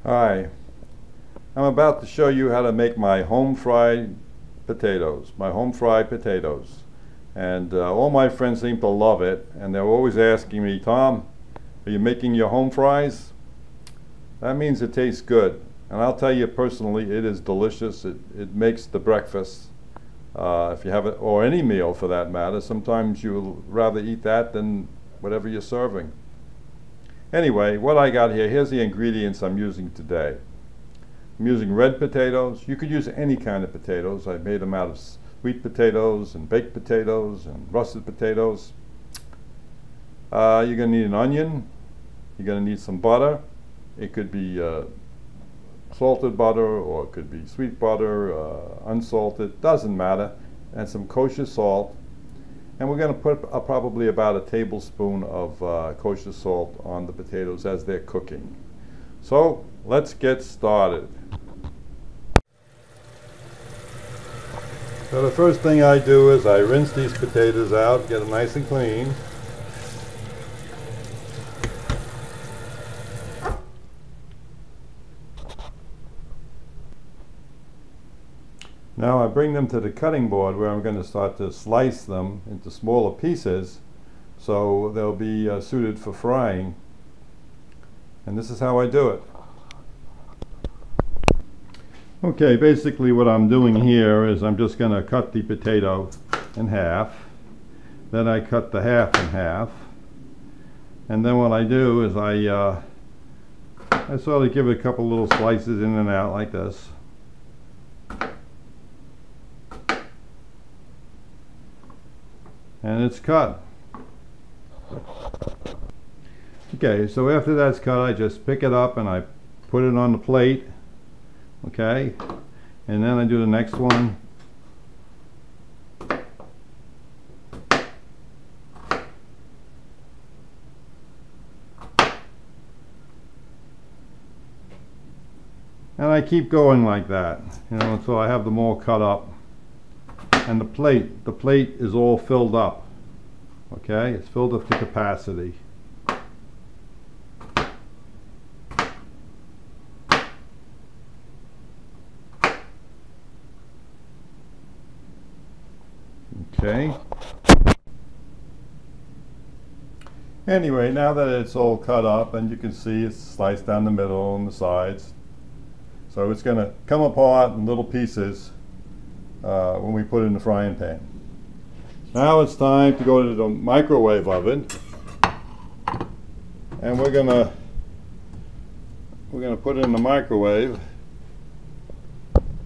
Hi, I'm about to show you how to make my home fried potatoes, and all my friends seem to love it, and they're always asking me, Tom, are you making your home fries? That means it tastes good, and I'll tell you personally, it is delicious. It makes the breakfast, if you have it, or any meal for that matter. Sometimes you'll rather eat that than whatever you're serving. Anyway, what I got here, here's the ingredients I'm using today. I'm using red potatoes. You could use any kind of potatoes. I made them out of sweet potatoes and baked potatoes and russet potatoes. You're going to need an onion. You're going to need some butter. It could be salted butter, or it could be sweet butter, unsalted, doesn't matter. And some kosher salt. And we're going to put probably about a tablespoon of kosher salt on the potatoes as they're cooking. So let's get started. So the first thing I do is I rinse these potatoes out, get them nice and clean. Now I bring them to the cutting board where I'm going to start to slice them into smaller pieces so they'll be suited for frying. And this is how I do it. Okay, basically what I'm doing here is I'm just going to cut the potato in half. Then I cut the half in half. And then what I do is I sort of give it a couple little slices in and out like this. And it's cut. Okay, so after that's cut, I just pick it up and I put it on the plate. Okay, and then I do the next one. And I keep going like that, until I have them all cut up. And the plate is all filled up. Okay, it's filled up to capacity. Okay. Anyway, now that it's all cut up, and you can see it's sliced down the middle and the sides, so it's going to come apart in little pieces when we put it in the frying pan. Now it's time to go to the microwave oven, and we're gonna put it in the microwave.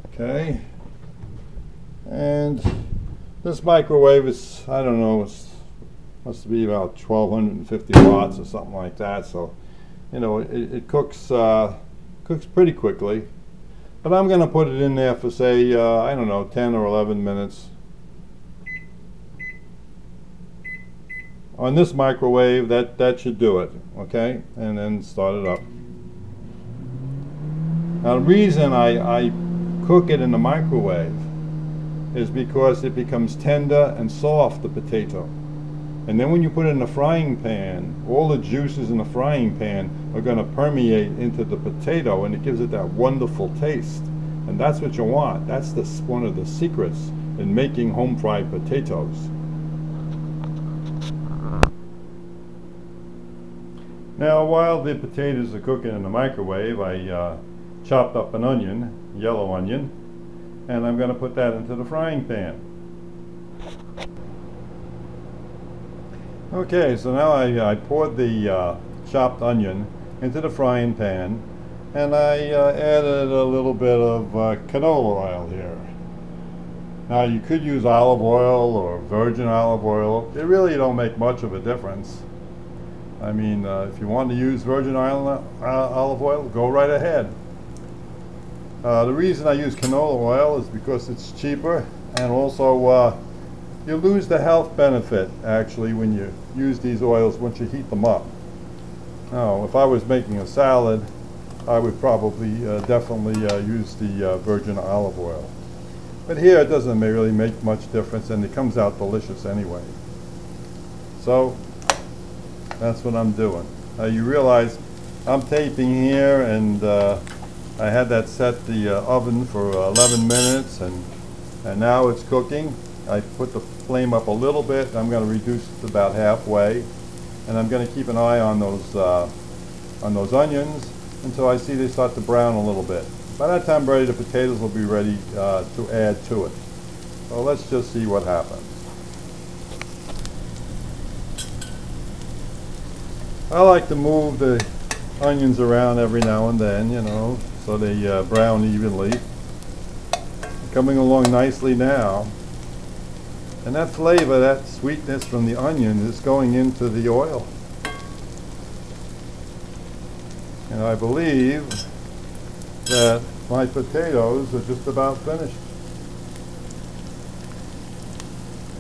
Okay, and this microwave is, I don't know, it must be about 1250 watts or something like that. So, it cooks pretty quickly. But I'm going to put it in there for, say, I don't know, 10 or 11 minutes. On this microwave, that should do it, okay? And then start it up. Now the reason I cook it in the microwave is because it becomes tender and soft, the potato. And then when you put it in the frying pan, all the juices in the frying pan are going to permeate into the potato, and it gives it that wonderful taste. And that's what you want. That's one of the secrets in making home fried potatoes. Now while the potatoes are cooking in the microwave, I chopped up an onion, yellow onion, and I'm going to put that into the frying pan. Okay, so now I poured the chopped onion into the frying pan, and I added a little bit of canola oil here. Now you could use olive oil or virgin olive oil. They really don't make much of a difference. I mean, if you want to use virgin olive oil, go right ahead. The reason I use canola oil is because it's cheaper, and also you lose the health benefit actually when you use these oils once you heat them up. Now, if I was making a salad, I would probably definitely use the virgin olive oil. But here it doesn't really make much difference, and it comes out delicious anyway. So that's what I'm doing. You realize I'm taping here, and I had that set the oven for 11 minutes, and now it's cooking. I put the flame up a little bit. I'm going to reduce it to about halfway, and I'm going to keep an eye on those onions until I see they start to brown a little bit. By that time, the potatoes will be ready to add to it. So let's just see what happens. I like to move the onions around every now and then, you know, so they brown evenly. Coming along nicely now. And that flavor, that sweetness from the onion is going into the oil. And I believe that my potatoes are just about finished.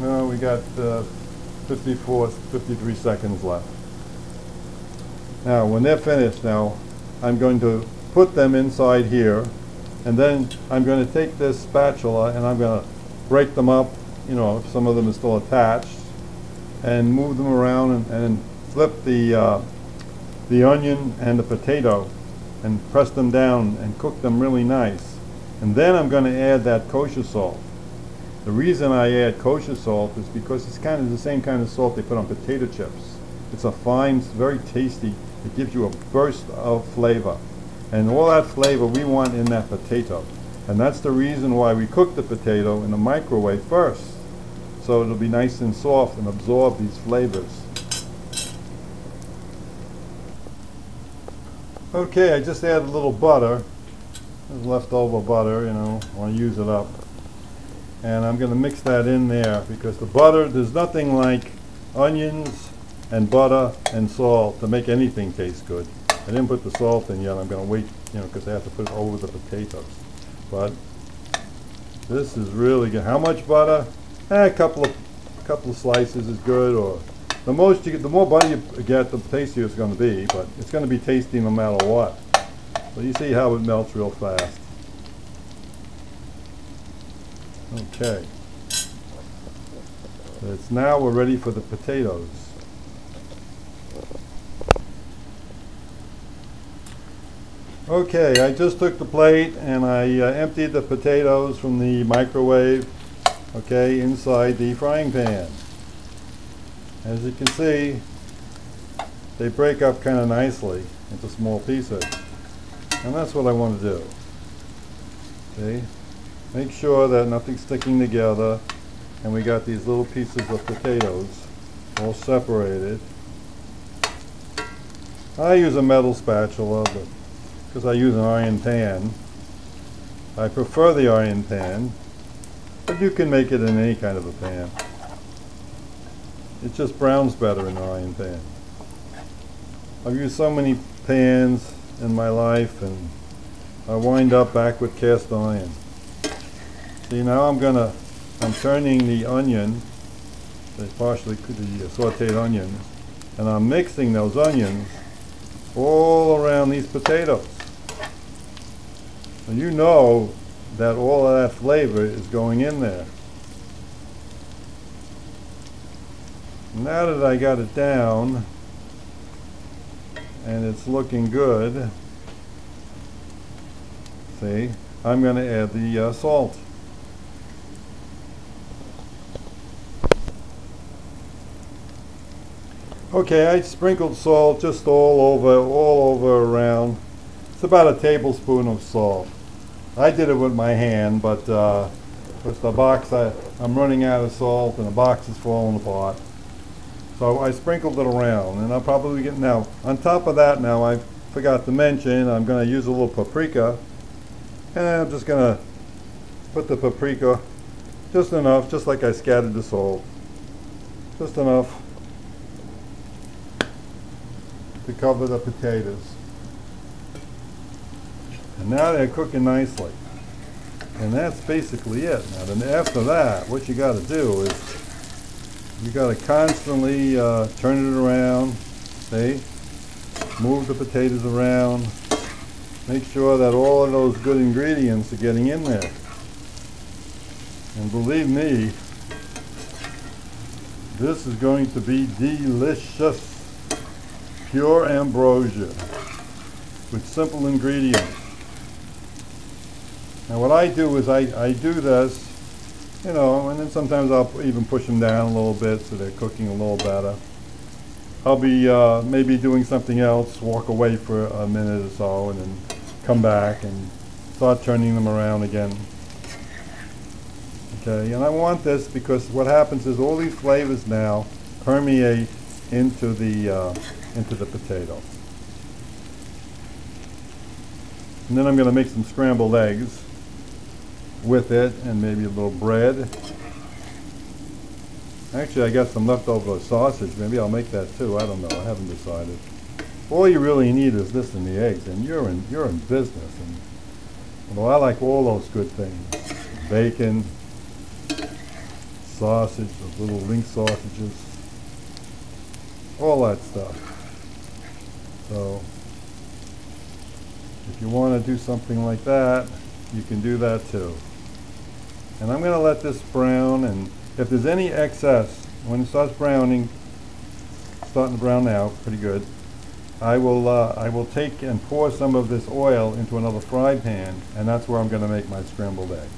Well, we got 53 seconds left. Now, when they're finished now, I'm going to put them inside here, and then I'm going to take this spatula and I'm going to break them up, you know, if some of them are still attached, and move them around and flip the onion and the potato and press them down and cook them really nice. And then I'm going to add that kosher salt. The reason I add kosher salt is because it's kind of the same kind of salt they put on potato chips. It's a fine, very tasty. It gives you a burst of flavor. And all that flavor we want in that potato. And that's the reason why we cook the potato in the microwave first. So it'll be nice and soft and absorb these flavors. Okay, I just added a little butter. There's leftover butter, you know, I want to use it up. And I'm going to mix that in there because the butter, there's nothing like onions and butter and salt to make anything taste good. I didn't put the salt in yet. I'm going to wait, you know, because I have to put it over the potatoes. But this is really good. How much butter? A couple of slices is good. Or the more butter you get, the tastier it's going to be. But it's going to be tasty no matter what. So you see how it melts real fast. Okay. So now we're ready for the potatoes. Okay, I just took the plate and I emptied the potatoes from the microwave, okay, inside the frying pan. As you can see, they break up kind of nicely into small pieces. And that's what I want to do. Okay, make sure that nothing's sticking together, and we got these little pieces of potatoes all separated. I use a metal spatula, but because I use an iron pan. I prefer the iron pan, but you can make it in any kind of a pan. It just browns better in an iron pan. I've used so many pans in my life, and I wind up back with cast iron. See, now I'm turning the onion, the sauteed onions, and I'm mixing those onions all around these potatoes. And you know that all of that flavor is going in there. Now that I got it down and it's looking good, see, I'm going to add the salt. Okay, I sprinkled salt just all over around. It's about a tablespoon of salt. I did it with my hand, but with the box, I'm running out of salt and the box is falling apart. So I sprinkled it around, and I'll probably get, now on top of that, now I forgot to mention, I'm going to use a little paprika, and I'm just going to put the paprika just enough, just like I scattered the salt, just enough to cover the potatoes. And now they're cooking nicely. And that's basically it. Now then after that, what you got to do is you got to constantly turn it around, see? Move the potatoes around. Make sure that all of those good ingredients are getting in there. And believe me, this is going to be delicious. Pure ambrosia. with simple ingredients. Now what I do is I do this, you know, and then sometimes I'll even push them down a little bit so they're cooking a little better. I'll be maybe doing something else, walk away for a minute or so, and then come back and start turning them around again. Okay, and I want this because what happens is all these flavors now permeate into the potato. And then I'm going to make some scrambled eggs with it, and maybe a little bread. Actually, I got some leftover sausage. Maybe I'll make that too. I don't know. I haven't decided. All you really need is this and the eggs, and you're in business. And although I like all those good things, bacon, sausage, those little link sausages, all that stuff. So if you want to do something like that, you can do that too. And I'm going to let this brown, and if there's any excess, when it starts browning, starting to brown now, pretty good, I will take and pour some of this oil into another fry pan, and that's where I'm going to make my scrambled eggs.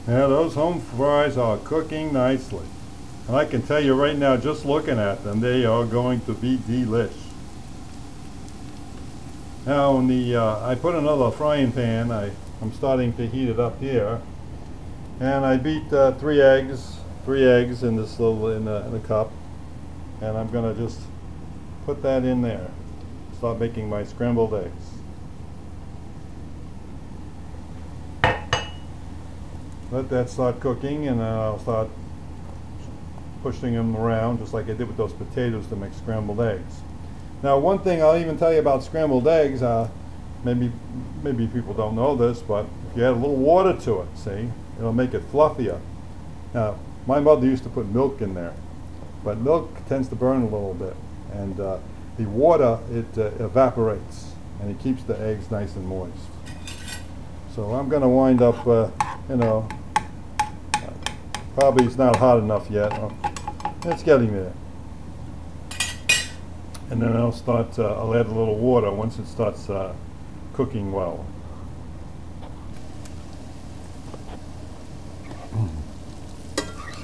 Now those home fries are cooking nicely. And I can tell you right now, just looking at them, they are going to be delish. Now in the, I put another frying pan, I'm starting to heat it up here. And I beat 3 eggs in this little, in a cup. And I'm gonna just put that in there. Start making my scrambled eggs. Let that start cooking, and then I'll start pushing them around just like I did with those potatoes to make scrambled eggs. Now one thing I'll even tell you about scrambled eggs, maybe people don't know this, but if you add a little water to it, see, it'll make it fluffier. Now my mother used to put milk in there, but milk tends to burn a little bit, and the water, it evaporates and it keeps the eggs nice and moist. So I'm going to wind up, you know, probably it's not hot enough yet. It's getting there. And then I'll start, I'll add a little water once it starts cooking well.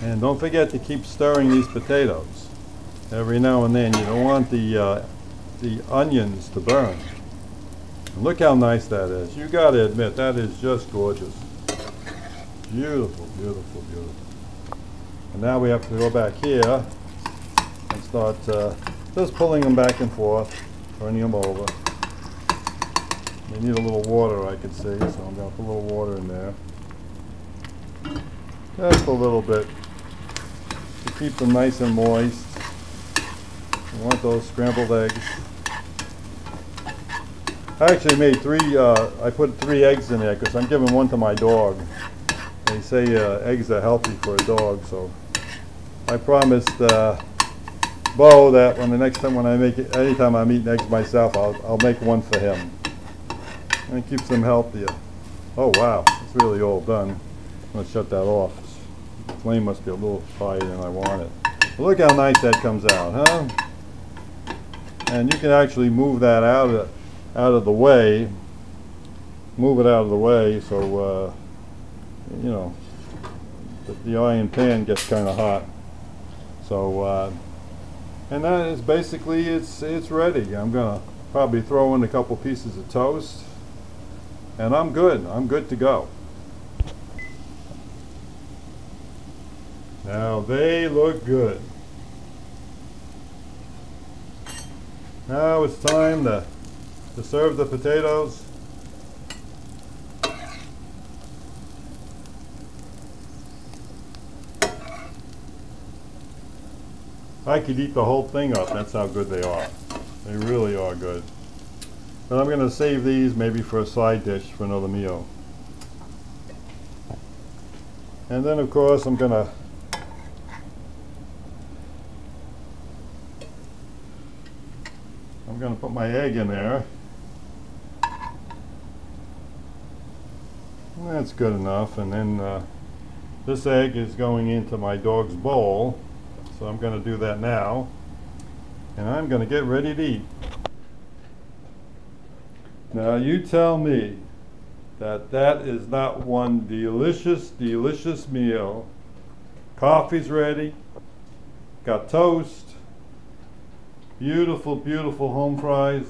And don't forget to keep stirring these potatoes every now and then. You don't want the onions to burn. And look how nice that is. You got to admit, that is just gorgeous. Beautiful, beautiful, beautiful. And now we have to go back here and start just pulling them back and forth, turning them over. They need a little water, I can see, so I'm going to put a little water in there. Just a little bit to keep them nice and moist. You want those scrambled eggs. I actually made 3, I put 3 eggs in there because I'm giving one to my dog. They say eggs are healthy for a dog, so I promised Bo that when the next time when I make it, anytime I'm eating eggs myself, I'll make one for him. And it keeps them healthier. Oh wow, it's really all done. I'm going to shut that off. The flame must be a little higher than I want it. But look how nice that comes out, huh? And you can actually move that out of the way. Move it out of the way so you know, the iron pan gets kind of hot. So, and that is basically, it's ready. I'm gonna probably throw in a couple pieces of toast, and I'm good to go. Now they look good. Now it's time to serve the potatoes. I could eat the whole thing up, that's how good they are. They really are good. But I'm going to save these maybe for a side dish for another meal. And then of course I'm going to put my egg in there. That's good enough. And then this egg is going into my dog's bowl. So I'm going to do that now, and I'm going to get ready to eat. Now you tell me that that is not one delicious, delicious meal. Coffee's ready, got toast, beautiful, beautiful home fries,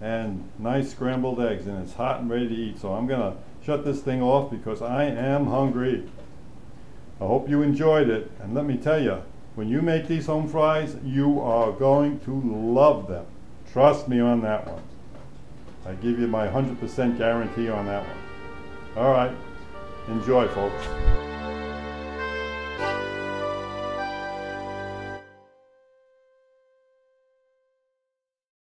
and nice scrambled eggs, and it's hot and ready to eat. So I'm gonna shut this thing off because I am hungry. I hope you enjoyed it, and let me tell you, when you make these home fries, you are going to love them. Trust me on that one. I give you my 100% guarantee on that one. All right, enjoy, folks.